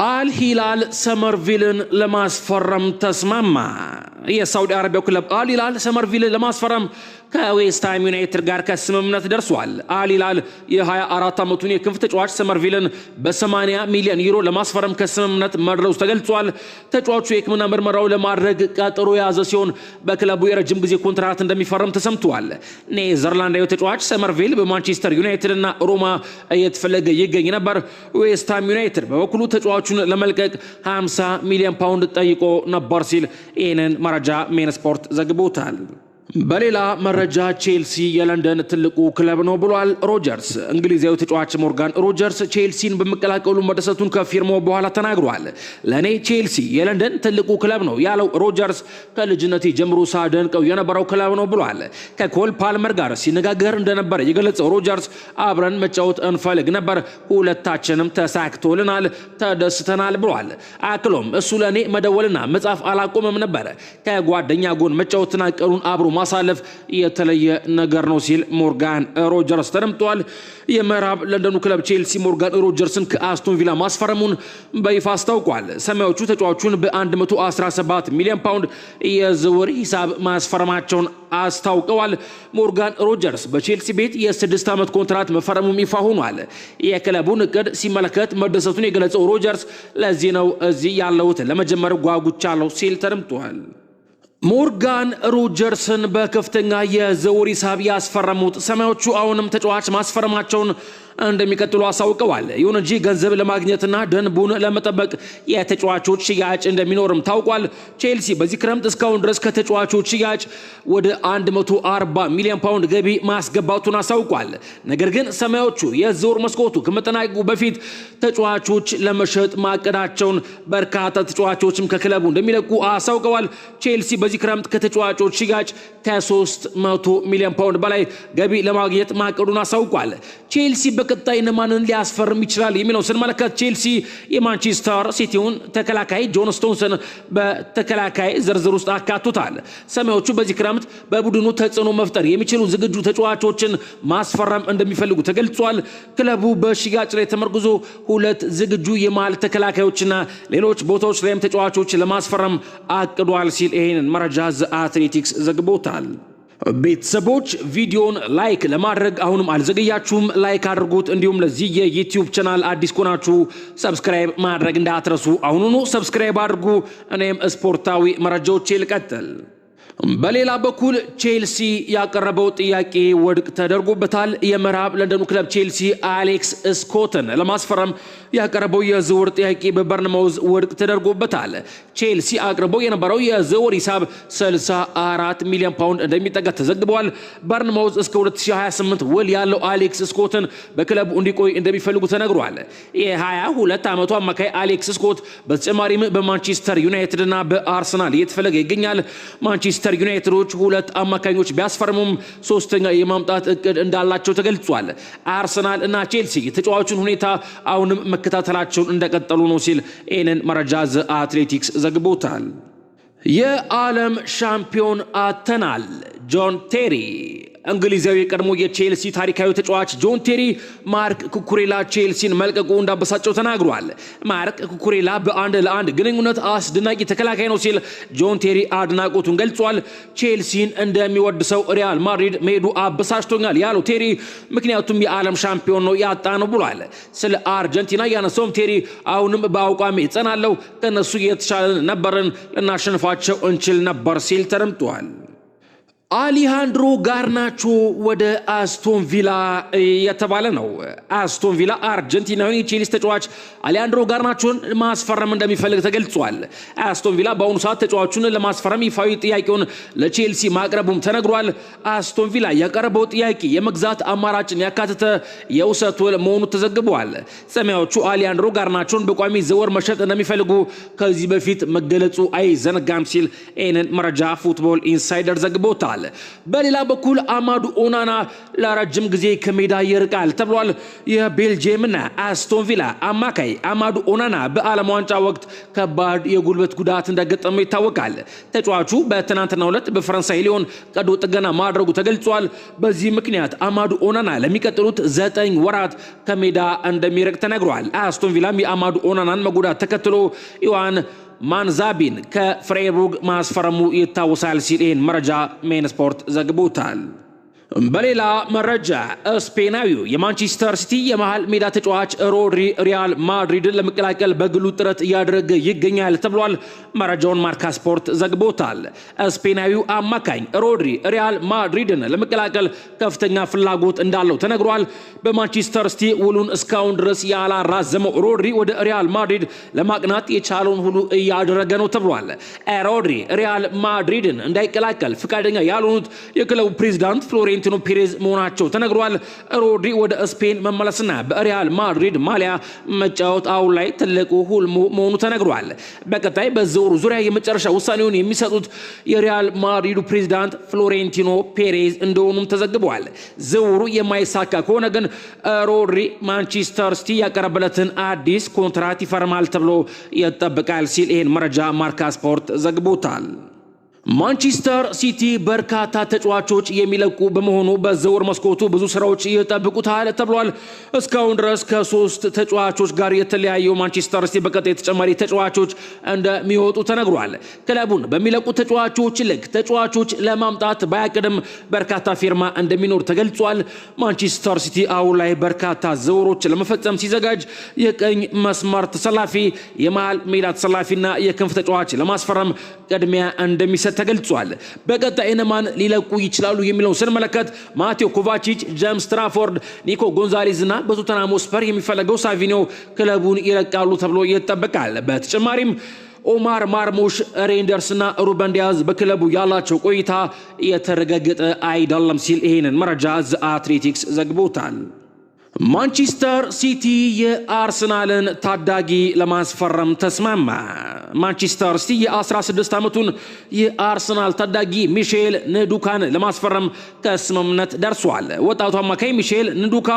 አል ሂላል ሰመርቪልን ለማስፈረም ተስማማ። የሳውዲ አረቢያው ክለብ አል ሂላል ሰመርቪልን ለማስፈረም ከዌስት ሃም ዩናይትድ ጋር ከስምምነት ደርሷል። አል ሂላል የ24 ዓመቱን የክንፍ ተጫዋች ሰመርቪልን በ80 ሚሊዮን ዩሮ ለማስፈረም ከስምምነት መድረሱ ተገልጿል። ተጫዋቹ የሕክምና ምርመራው ለማድረግ ቀጠሮ የያዘ ሲሆን በክለቡ የረጅም ጊዜ ኮንትራት እንደሚፈረም ተሰምቷል። ኔዘርላንዳዊ ተጫዋች ሰመርቪል በማንቸስተር ዩናይትድ እና ሮማ እየተፈለገ ይገኝ ነበር። ዌስት ሃም ዩናይትድ በበኩሉ ተጫዋቹን ለመልቀቅ 50 ሚሊዮን ፓውንድ ጠይቆ ነበር ሲል ይህንን መረጃ ሜን ስፖርት ዘግቦታል። በሌላ መረጃ ቼልሲ የለንደን ትልቁ ክለብ ነው ብሏል ሮጀርስ። እንግሊዛዊ ተጫዋች ሞርጋን ሮጀርስ ቼልሲን በመቀላቀሉ መደሰቱን ከፊርማው በኋላ ተናግሯል። ለኔ ቼልሲ የለንደን ትልቁ ክለብ ነው ያለው ሮጀርስ ከልጅነቴ ጀምሮ ሳደንቀው የነበረው ክለብ ነው ብሏል። ከኮል ፓልመር ጋር ሲነጋገር እንደነበር የገለጸው ሮጀርስ አብረን መጫወት እንፈልግ ነበር፣ ሁለታችንም ተሳክቶልናል፣ ተደስተናል ብሏል። አክሎም እሱ ለኔ መደወልና መጻፍ አላቆመም ነበር፣ ከጓደኛ ጎን መጫወትና ቀኑን አብሮ ማሳለፍ የተለየ ነገር ነው ሲል ሞርጋን ሮጀርስ ተደምጧል። የምዕራብ ለንደኑ ክለብ ቼልሲ ሞርጋን ሮጀርስን ከአስቶን ቪላ ማስፈረሙን በይፋ አስታውቋል። ሰማያዎቹ ተጫዋቹን በ117 ሚሊዮን ፓውንድ የዝውውር ሂሳብ ማስፈረማቸውን አስታውቀዋል። ሞርጋን ሮጀርስ በቼልሲ ቤት የ6 ዓመት ኮንትራት መፈረሙም ይፋ ሆኗል። የክለቡን እቅድ ሲመለከት መደሰቱን የገለጸው ሮጀርስ ለዚህ ነው እዚህ ያለሁት ለመጀመር ጓጉቻለሁ ሲል ተደምጧል። ሞርጋን ሮጀርስን በከፍተኛ የዝውውር ሂሳብ ያስፈረሙት ሰማያዎቹ አሁንም ተጫዋች ማስፈረማቸውን እንደሚቀጥሉ አሳውቀዋል። ይሁን እንጂ ገንዘብ ለማግኘትና ደንቡን ለመጠበቅ የተጫዋቾች ሽያጭ እንደሚኖርም ታውቋል። ቼልሲ በዚህ ክረምት እስካሁን ድረስ ከተጫዋቾች ሽያጭ ወደ 140 ሚሊዮን ፓውንድ ገቢ ማስገባቱን አሳውቋል። ነገር ግን ሰማያዎቹ የዝውውር መስኮቱ ከመጠናቀቁ በፊት ተጫዋቾች ለመሸጥ ማቀዳቸውን፣ በርካታ ተጫዋቾችም ከክለቡ እንደሚለቁ አሳውቀዋል። ቼልሲ በዚህ ክረምት ከተጫዋቾች ሽያጭ ከ300 ሚሊዮን ፓውንድ በላይ ገቢ ለማግኘት ማቀዱን አሳውቋል። ቼልሲ በቀጣይ እነማንን ሊያስፈርም ይችላል የሚለው ስንመለከት ቼልሲ የማንቸስተር ሲቲውን ተከላካይ ጆን ስቶንስን በተከላካይ ዝርዝር ውስጥ አካቱታል። ሰማያዎቹ በዚህ ክረምት በቡድኑ ተጽዕኖ መፍጠር የሚችሉ ዝግጁ ተጫዋቾችን ማስፈረም እንደሚፈልጉ ተገልጿል። ክለቡ በሽያጭ ላይ ተመርኩዞ 2 ዝግጁ የመሃል ተከላካዮችና ሌሎች ቦታዎች ላይም ተጫዋቾች ለማስፈረም አቅዷል ሲል ይህንን መረጃ ዘ አትሌቲክስ ዘግቦታል። ቤተሰቦች ቪዲዮን ላይክ ለማድረግ አሁንም አልዘገያችሁም፣ ላይክ አድርጉት። እንዲሁም ለዚህ የዩቲዩብ ቻናል አዲስ ከሆናችሁ ሰብስክራይብ ማድረግ እንዳትረሱ። አሁኑኑ ሰብስክራይብ አድርጉ። እኔም ስፖርታዊ መረጃዎች ልቀጥል። በሌላ በኩል ቼልሲ ያቀረበው ጥያቄ ውድቅ ተደርጎበታል። የምዕራብ ለንደኑ ክለብ ቼልሲ አሌክስ ስኮትን ለማስፈረም ያቀረበው የዝውውር ጥያቄ በበርንማውዝ ውድቅ ተደርጎበታል። ቼልሲ አቅርበው የነበረው የዝውውር ሂሳብ 64 ሚሊዮን ፓውንድ እንደሚጠጋ ተዘግቧል። በርንማውዝ እስከ 2028 ውል ያለው አሌክስ ስኮትን በክለቡ እንዲቆይ እንደሚፈልጉ ተነግሯል። የ22 ዓመቱ አማካይ አሌክስ ስኮት በተጨማሪም በማንቸስተር ዩናይትድ እና በአርሰናል እየተፈለገ ይገኛል። ማንቸስተር ዩናይትዶች 2 አማካኞች ቢያስፈርሙም ሶስተኛ የማምጣት እቅድ እንዳላቸው ተገልጿል። አርሰናል እና ቼልሲ የተጫዋቹን ሁኔታ አሁንም መከታተላቸውን እንደቀጠሉ ነው ሲል ይህንን መረጃ ዘ አትሌቲክስ ዘግቦታል። የዓለም ሻምፒዮን አተናል ጆን ቴሪ እንግሊዛዊ የቀድሞ የቼልሲ ታሪካዊ ተጫዋች ጆን ቴሪ ማርክ ኩኩሬላ ቼልሲን መልቀቁ እንዳበሳጨው ተናግሯል። ማርክ ኩኩሬላ በ1-ለ-1 ግንኙነት አስደናቂ ተከላካይ ነው ሲል ጆን ቴሪ አድናቆቱን ገልጿል። ቼልሲን እንደሚወድ ሰው ሪያል ማድሪድ መሄዱ አበሳጭቶኛል ያለው ቴሪ ምክንያቱም የዓለም ሻምፒዮን ነው ያጣ ነው ብሏል። ስለ አርጀንቲና ያነሳውም ቴሪ አሁንም በአቋሜ እጸናለሁ፣ ከነሱ የተሻለ ነበርን፣ ልናሸንፋቸው እንችል ነበር ሲል ተደምጧል። አሊሃንድሮ ጋርናቾ ወደ አስቶን ቪላ የተባለ ነው። አስቶን ቪላ አርጀንቲናዊ ቼልሲ ተጫዋች አሊሃንድሮ ጋርናቾን ማስፈረም እንደሚፈልግ ተገልጿል። አስቶን ቪላ በአሁኑ ሰዓት ተጫዋቹን ለማስፈረም ይፋዊ ጥያቄውን ለቼልሲ ማቅረቡም ተነግሯል። አስቶን ቪላ ያቀረበው ጥያቄ የመግዛት አማራጭን ያካተተ የውሰት ውል መሆኑ ተዘግቧል። ሰማያዎቹ አሊሃንድሮ ጋርናቾን በቋሚ ዝውውር መሸጥ እንደሚፈልጉ ከዚህ በፊት መገለጹ አይዘነጋም ሲል ይህንን መረጃ ፉትቦል ኢንሳይደር ዘግቦታል። ተገልጿል። በሌላ በኩል አማዱ ኦናና ለረጅም ጊዜ ከሜዳ ይርቃል ተብሏል። የቤልጂየምና አስቶን ቪላ አማካይ አማዱ ኦናና በዓለም ዋንጫ ወቅት ከባድ የጉልበት ጉዳት እንደገጠመው ይታወቃል። ተጫዋቹ በትናንትናው ዕለት በፈረንሳይ ሊዮን ቀዶ ጥገና ማድረጉ ተገልጿል። በዚህ ምክንያት አማዱ ኦናና ለሚቀጥሉት 9 ወራት ከሜዳ እንደሚርቅ ተነግሯል። አስቶን ቪላም የአማዱ ኦናናን መጉዳት ተከትሎ ኢዋን ማንዛቢን ከፍሬቡርግ ማስፈረሙ ይታወሳል ሲል ይህን መረጃ ሜን ስፖርት ዘግቦታል። በሌላ መረጃ ስፔናዊው የማንቸስተር ሲቲ የመሃል ሜዳ ተጫዋች ሮድሪ ሪያል ማድሪድን ለመቀላቀል በግሉ ጥረት እያደረገ ይገኛል ተብሏል። መረጃውን ማርካ ስፖርት ዘግቦታል። ስፔናዊው አማካኝ ሮድሪ ሪያል ማድሪድን ለመቀላቀል ከፍተኛ ፍላጎት እንዳለው ተነግሯል። በማንቸስተር ሲቲ ውሉን እስካሁን ድረስ ያላራዘመው ሮድሪ ወደ ሪያል ማድሪድ ለማቅናት የቻለውን ሁሉ እያደረገ ነው ተብሏል። ሮድሪ ሪያል ማድሪድን እንዳይቀላቀል ፍቃደኛ ያልሆኑት የክለቡ ፕሬዝዳንት ፍሎሬንቲኖ ፔሬዝ መሆናቸው ተነግሯል። ሮድሪ ወደ ስፔን መመለስና በሪያል ማድሪድ ማሊያ መጫወት አሁን ላይ ትልቁ ሁልሙ መሆኑ ተነግሯል። በቀጣይ በዝውውሩ ዙሪያ የመጨረሻ ውሳኔውን የሚሰጡት የሪያል ማድሪዱ ፕሬዝዳንት ፍሎሬንቲኖ ፔሬዝ እንደሆኑም ተዘግቧል። ዝውውሩ የማይሳካ ከሆነ ግን ሮድሪ ማንቸስተር ሲቲ ያቀረበለትን አዲስ ኮንትራት ይፈርማል ተብሎ ይጠበቃል ሲል ይህን መረጃ ማርካ ስፖርት ዘግቦታል። ማንቸስተር ሲቲ በርካታ ተጫዋቾች የሚለቁ በመሆኑ በዝውውር መስኮቱ ብዙ ስራዎች ይጠብቁታል ተብሏል። እስካሁን ድረስ ከ3 ተጫዋቾች ጋር የተለያየው ማንቸስተር ሲቲ በቀጣይ ተጨማሪ ተጫዋቾች እንደሚወጡ ተነግሯል። ክለቡን በሚለቁ ተጫዋቾች ልክ ተጫዋቾች ለማምጣት ባያቅድም በርካታ ፊርማ እንደሚኖር ተገልጿል። ማንቸስተር ሲቲ አሁን ላይ በርካታ ዝውውሮች ለመፈጸም ሲዘጋጅ የቀኝ መስመር ተሰላፊ፣ የመሃል ሜዳ ተሰላፊና የክንፍ ተጫዋች ለማስፈረም ቅድሚያ እንደሚሰጥ ተገልጿል። በቀጣይ እነማን ሊለቁ ይችላሉ የሚለውን ስንመለከት ማቴዮ ኮቫቺች፣ ጄምስ ትራፎርድ፣ ኒኮ ጎንዛሌዝ እና በቶተንሃም ስፐር የሚፈለገው ሳቪኒዮ ክለቡን ይለቃሉ ተብሎ ይጠበቃል። በተጨማሪም ኦማር ማርሙሽ፣ ሬንደርስ እና ሩበን ዲያዝ በክለቡ ያላቸው ቆይታ የተረጋገጠ አይደለም ሲል ይህንን መረጃ ዘ አትሌቲክስ ዘግቦታል። ማንቸስተር ሲቲ የአርሰናልን ታዳጊ ለማስፈረም ተስማማ። ማንቸስተር ሲቲ የ16 ዓመቱን የአርሰናል ታዳጊ ሚሼል ንዱካን ለማስፈረም ከስምምነት ደርሷል። ወጣቱ አማካይ ሚሼል ንዱካ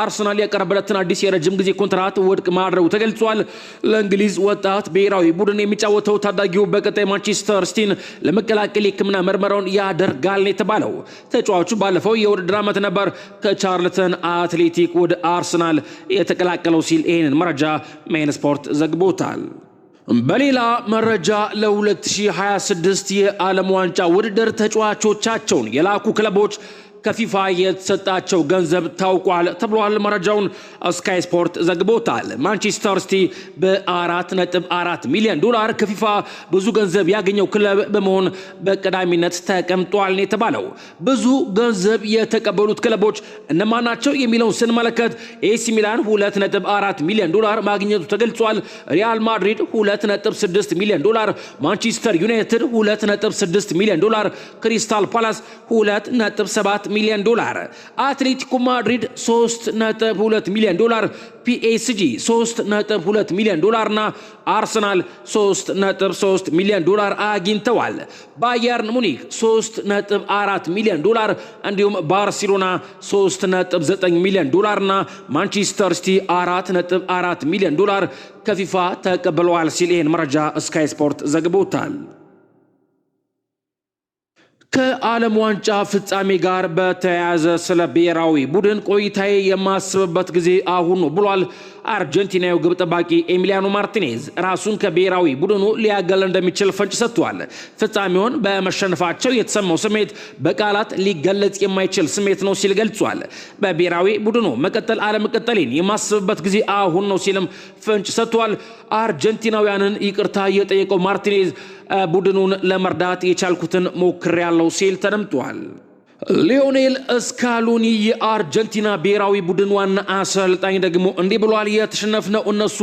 አርሰናል ያቀረበለትን አዲስ የረጅም ጊዜ ኮንትራት ውድቅ ማድረጉ ተገልጿል። ለእንግሊዝ ወጣት ብሔራዊ ቡድን የሚጫወተው ታዳጊው በቀጣይ ማንቸስተር ሲቲን ለመቀላቀል የሕክምና ምርመራውን ያደርጋል ነው የተባለው። ተጫዋቹ ባለፈው የውድድር ዓመት ነበር ከቻርልተን አትሌቲክ ወደ አርሰናል የተቀላቀለው ሲል ይህንን መረጃ ሜን ስፖርት ዘግቦታል። በሌላ መረጃ ለ2026 የዓለም ዋንጫ ውድድር ተጫዋቾቻቸውን የላኩ ክለቦች ከፊፋ የተሰጣቸው ገንዘብ ታውቋል ተብሏል። መረጃውን ስካይ ስፖርት ዘግቦታል። ማንቸስተር ሲቲ በ4.4 ሚሊዮን ዶላር ከፊፋ ብዙ ገንዘብ ያገኘው ክለብ በመሆን በቀዳሚነት ተቀምጧል ነው የተባለው። ብዙ ገንዘብ የተቀበሉት ክለቦች እነማን ናቸው የሚለውን ስንመለከት ኤሲ ሚላን 2.4 ሚሊዮን ዶላር ማግኘቱ ተገልጿል። ሪያል ማድሪድ 2.6 ሚሊዮን ዶላር፣ ማንቸስተር ዩናይትድ 2.6 ሚሊዮን ዶላር፣ ክሪስታል ፓላስ 2.7 ሚሊዮን ዶላር፣ አትሌቲኮ ማድሪድ 3.2 ሚሊዮን ዶላር፣ ፒኤስጂ 3.2 ሚሊዮን ዶላርና አርሰናል 3.3 ሚሊዮን ዶላር አግኝተዋል። ባየርን ሙኒክ 3.4 ሚሊዮን ዶላር እንዲሁም ባርሴሎና 3.9 ሚሊዮን ዶላርና ማንቸስተር ሲቲ 4.4 ሚሊዮን ዶላር ከፊፋ ተቀብለዋል ሲል ይህን መረጃ ስካይ ስፖርት ዘግቦታል። ከዓለም ዋንጫ ፍጻሜ ጋር በተያያዘ ስለ ብሔራዊ ቡድን ቆይታዬ የማስብበት ጊዜ አሁን ነው ብሏል። አርጀንቲናዊ ግብ ጠባቂ ኤሚሊያኖ ማርቲኔዝ ራሱን ከብሔራዊ ቡድኑ ሊያገል እንደሚችል ፍንጭ ሰጥቷል። ፍጻሜውን በመሸነፋቸው የተሰማው ስሜት በቃላት ሊገለጽ የማይችል ስሜት ነው ሲል ገልጿል። በብሔራዊ ቡድኑ መቀጠል አለመቀጠሌን የማስብበት ጊዜ አሁን ነው ሲልም ፍንጭ ሰጥቷል። አርጀንቲናውያንን ይቅርታ የጠየቀው ማርቲኔዝ ቡድኑን ለመርዳት የቻልኩትን ሞክሬያለሁ ሲል ተደምጧል። ሊዮኔል ስካሎኒ የአርጀንቲና ብሔራዊ ቡድን ዋና አሰልጣኝ ደግሞ እንዲህ ብሏል። የተሸነፍነው እነሱ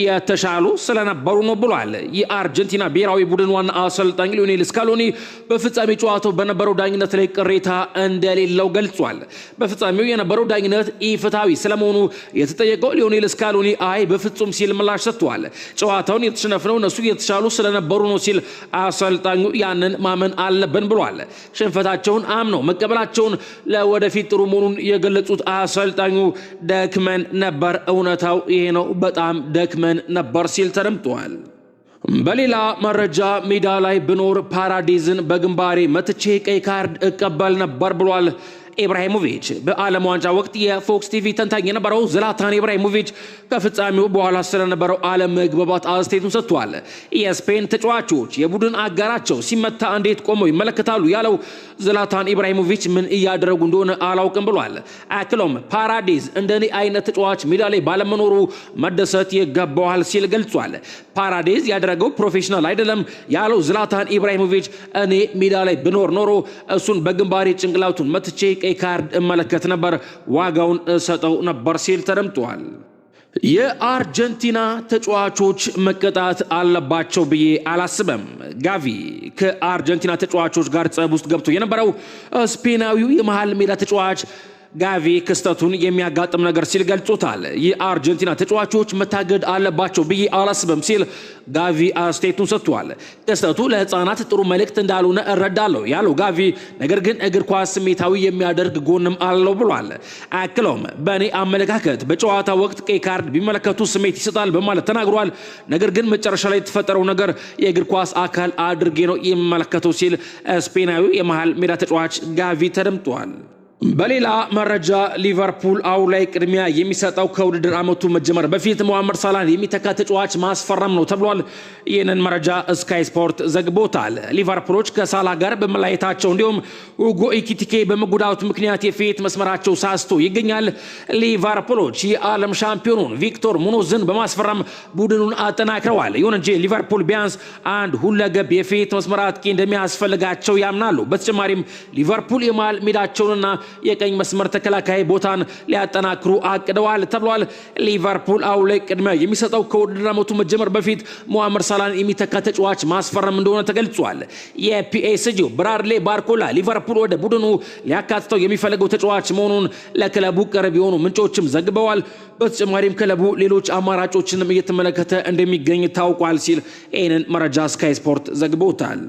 የተሻሉ ስለነበሩ ነው ብሏል። የአርጀንቲና ብሔራዊ ቡድን ዋና አሰልጣኝ ሊዮኔል ስካሎኒ በፍጻሜ ጨዋታው በነበረው ዳኝነት ላይ ቅሬታ እንደሌለው ገልጿል። በፍጻሜው የነበረው ዳኝነት ኢፍትሃዊ ስለመሆኑ የተጠየቀው ሊዮኔል ስካሎኒ አይ በፍጹም ሲል ምላሽ ሰጥቷል። ጨዋታውን የተሸነፍነው እነሱ የተሻሉ ስለነበሩ ነው ሲል አሰልጣኙ ያንን ማመን አለብን ብሏል። ሽንፈታቸውን አምነው መቀበላቸውን ለወደፊት ጥሩ መሆኑን የገለጹት አሰልጣኙ ደክመን ነበር፣ እውነታው ይሄ ነው፣ በጣም ደክመን ነበር ሲል ተደምጧል። በሌላ መረጃ ሜዳ ላይ ብኖር ፓራዲዝን በግንባሬ መትቼ ቀይ ካርድ እቀበል ነበር ብሏል ኢብራሂሞቪች። በዓለም ዋንጫ ወቅት የፎክስ ቲቪ ተንታኝ የነበረው ዝላታን ኢብራሂሞቪች ከፍጻሜው በኋላ ስለነበረው ዓለም መግባባት አስተያየቱን ሰጥቷል። የስፔን ተጫዋቾች የቡድን አጋራቸው ሲመታ እንዴት ቆመው ይመለከታሉ ያለው ዝላታን ኢብራሂሞቪች ምን እያደረጉ እንደሆነ አላውቅም ብሏል። አክሎም ፓራዲዝ እንደኔ አይነት ተጫዋች ሜዳ ላይ ባለመኖሩ መደሰት ይገባዋል ሲል ገልጿል። ፓራዲዝ ያደረገው ፕሮፌሽናል አይደለም ያለው ዝላታን ኢብራሂሞቪች እኔ ሜዳ ላይ ብኖር ኖሮ እሱን በግንባሬ ጭንቅላቱን መትቼ ቀይ ካርድ እመለከት ነበር፣ ዋጋውን ሰጠው ነበር ሲል ተደምጧል። የአርጀንቲና ተጫዋቾች መቀጣት አለባቸው ብዬ አላስበም። ጋቪ ከአርጀንቲና ተጫዋቾች ጋር ጸብ ውስጥ ገብቶ የነበረው ስፔናዊው የመሃል ሜዳ ተጫዋች ጋቪ ክስተቱን የሚያጋጥም ነገር ሲል ገልጾታል። የአርጀንቲና ተጫዋቾች መታገድ አለባቸው ብዬ አላስበም ሲል ጋቪ አስተያየቱን ሰጥቷል። ክስተቱ ለህፃናት ጥሩ መልእክት እንዳልሆነ እረዳለሁ ያለው ጋቪ ነገር ግን እግር ኳስ ስሜታዊ የሚያደርግ ጎንም አለው ብሏል። አክሎም በእኔ አመለካከት በጨዋታ ወቅት ቀይ ካርድ ቢመለከቱ ስሜት ይሰጣል በማለት ተናግሯል። ነገር ግን መጨረሻ ላይ የተፈጠረው ነገር የእግር ኳስ አካል አድርጌ ነው የሚመለከተው ሲል ስፔናዊ የመሃል ሜዳ ተጫዋች ጋቪ ተደምጧል። በሌላ መረጃ ሊቨርፑል አሁን ላይ ቅድሚያ የሚሰጠው ከውድድር ዓመቱ መጀመር በፊት ሙሐመድ ሳላህን የሚተካ ተጫዋች ማስፈረም ነው ተብሏል። ይህንን መረጃ ስካይ ስፖርት ዘግቦታል። ሊቨርፑሎች ከሳላህ ጋር በመለያየታቸው እንዲሁም ሁጎ ኢኪቲኬ በመጎዳቱ ምክንያት የፊት መስመራቸው ሳስቶ ይገኛል። ሊቨርፑሎች የዓለም ሻምፒዮኑን ቪክቶር ሙኖዝን በማስፈረም ቡድኑን አጠናክረዋል። ይሁን እንጂ ሊቨርፑል ቢያንስ አንድ ሁለገብ የፊት መስመር አጥቂ እንደሚያስፈልጋቸው ያምናሉ። በተጨማሪም ሊቨርፑል የመሃል ሜዳቸውንና የቀኝ መስመር ተከላካይ ቦታን ሊያጠናክሩ አቅደዋል ተብሏል። ሊቨርፑል አሁን ላይ ቅድሚያ የሚሰጠው ከውድድር ዓመቱ መጀመር በፊት ሙሐመድ ሳላህን የሚተካ ተጫዋች ማስፈረም እንደሆነ ተገልጿል። የፒኤስጂው ብራድሌ ባርኮላ ሊቨርፑል ወደ ቡድኑ ሊያካትተው የሚፈልገው ተጫዋች መሆኑን ለክለቡ ቅርብ የሆኑ ምንጮችም ዘግበዋል። በተጨማሪም ክለቡ ሌሎች አማራጮችንም እየተመለከተ እንደሚገኝ ታውቋል ሲል ይህንን መረጃ ስካይ ስፖርት ዘግቦታል።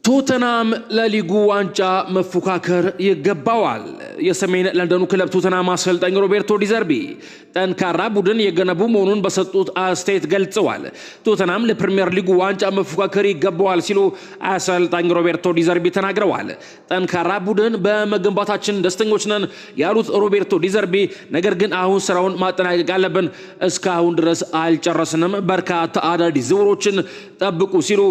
ቶተናም ለሊጉ ዋንጫ መፎካከር ይገባዋል። የሰሜን ለንደኑ ክለብ ቶተናም አሰልጣኝ ሮቤርቶ ዲዘርቢ ጠንካራ ቡድን የገነቡ መሆኑን በሰጡት አስተያየት ገልጸዋል። ቶተናም ለፕሪሚየር ሊጉ ዋንጫ መፎካከር ይገባዋል ሲሉ አሰልጣኝ ሮቤርቶ ዲዘርቢ ተናግረዋል። ጠንካራ ቡድን በመገንባታችን ደስተኞች ነን ያሉት ሮቤርቶ ዲዘርቢ ነገር ግን አሁን ስራውን ማጠናቀቅ አለብን፣ እስካሁን ድረስ አልጨረስንም፣ በርካታ አዳዲስ ዝውውሮችን ጠብቁ ሲሉ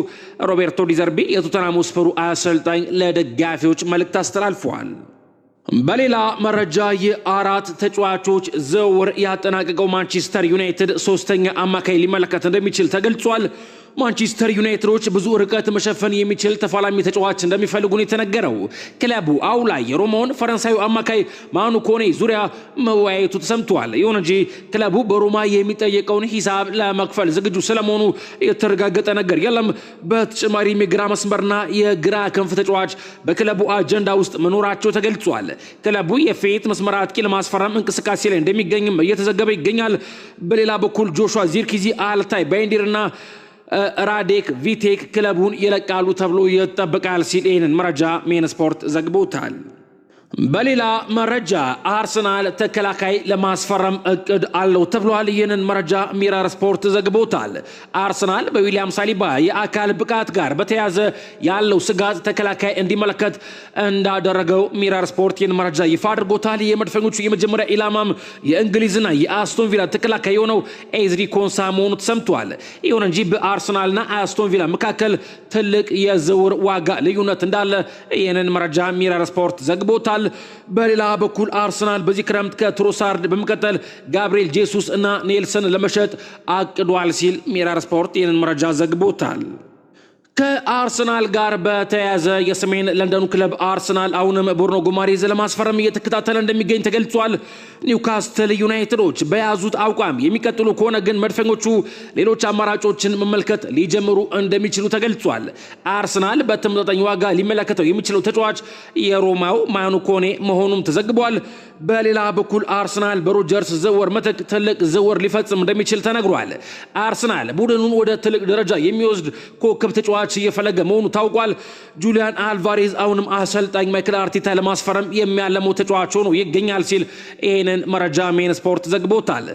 ሮቤርቶ ዲዘርቢ የቶተናም ስፐሩ አሰልጣኝ ለደጋፊዎች መልእክት አስተላልፈዋል። በሌላ መረጃ የአራት ተጫዋቾች ዝውውር ያጠናቀቀው ማንቸስተር ዩናይትድ ሶስተኛ አማካይ ሊመለከት እንደሚችል ተገልጿል። ማንቸስተር ዩናይትዶች ብዙ ርቀት መሸፈን የሚችል ተፋላሚ ተጫዋች እንደሚፈልጉ ነው የተነገረው። ክለቡ አሁን ላይ የሮማውን ፈረንሳዊ አማካይ ማኑ ኮኔ ዙሪያ መወያየቱ ተሰምቷል። ይሁን እንጂ ክለቡ በሮማ የሚጠየቀውን ሂሳብ ለመክፈል ዝግጁ ስለመሆኑ የተረጋገጠ ነገር የለም። በተጨማሪም የግራ መስመርና የግራ ክንፍ ተጫዋች በክለቡ አጀንዳ ውስጥ መኖራቸው ተገልጿል። ክለቡ የፊት መስመር አጥቂ ለማስፈረም እንቅስቃሴ ላይ እንደሚገኝም እየተዘገበ ይገኛል። በሌላ በኩል ጆሹዋ ዚርክዚ፣ አልታይ ባይንዲርና ራዴክ ቪቴክ ክለቡን ይለቃሉ ተብሎ ይጠበቃል ሲል ይህንን መረጃ ሜን ስፖርት ዘግቦታል። በሌላ መረጃ አርሰናል ተከላካይ ለማስፈረም እቅድ አለው ተብሏል። ይህንን መረጃ ሚረር ስፖርት ዘግቦታል። አርሰናል በዊሊያም ሳሊባ የአካል ብቃት ጋር በተያያዘ ያለው ስጋት ተከላካይ እንዲመለከት እንዳደረገው ሚረር ስፖርት ይህን መረጃ ይፋ አድርጎታል። የመድፈኞቹ የመጀመሪያ ኢላማም የእንግሊዝና የአስቶን ቪላ ተከላካይ የሆነው ኤዝሪ ኮንሳ መሆኑ ተሰምቷል። ይሁን እንጂ በአርሰናልና አስቶን ቪላ መካከል ትልቅ የዝውውር ዋጋ ልዩነት እንዳለ ይህንን መረጃ ሚረር ስፖርት ዘግቦታል። በሌላ በኩል አርሰናል በዚህ ክረምት ከትሮሳርድ በመቀጠል ጋብሪኤል ጄሱስ እና ኔልሰን ለመሸጥ አቅዷል ሲል ሚረር ስፖርት ይህንን መረጃ ዘግቦታል። ከአርሰናል ጋር በተያያዘ የሰሜን ለንደኑ ክለብ አርሰናል አሁንም ብሩኖ ጉማሬዝ ለማስፈረም እየተከታተለ እንደሚገኝ ተገልጿል። ኒውካስትል ዩናይትዶች በያዙት አቋም የሚቀጥሉ ከሆነ ግን መድፈኞቹ ሌሎች አማራጮችን መመልከት ሊጀምሩ እንደሚችሉ ተገልጿል። አርሰናል በተመጣጣኝ ዋጋ ሊመለከተው የሚችለው ተጫዋች የሮማው ማኑ ኮኔ መሆኑም ተዘግቧል። በሌላ በኩል አርሰናል በሮጀርስ ዝውውር ምትክ ትልቅ ዝውውር ሊፈጽም እንደሚችል ተነግሯል። አርሰናል ቡድኑን ወደ ትልቅ ደረጃ የሚወስድ ኮከብ ተጫዋች እየፈለገ መሆኑ ታውቋል። ጁሊያን አልቫሬዝ አሁንም አሰልጣኝ ማይክል አርቴታ ለማስፈረም የሚያለመው ተጫዋች ሆኖ ይገኛል ሲል ይህንን መረጃ ሜን ስፖርት ዘግቦታል።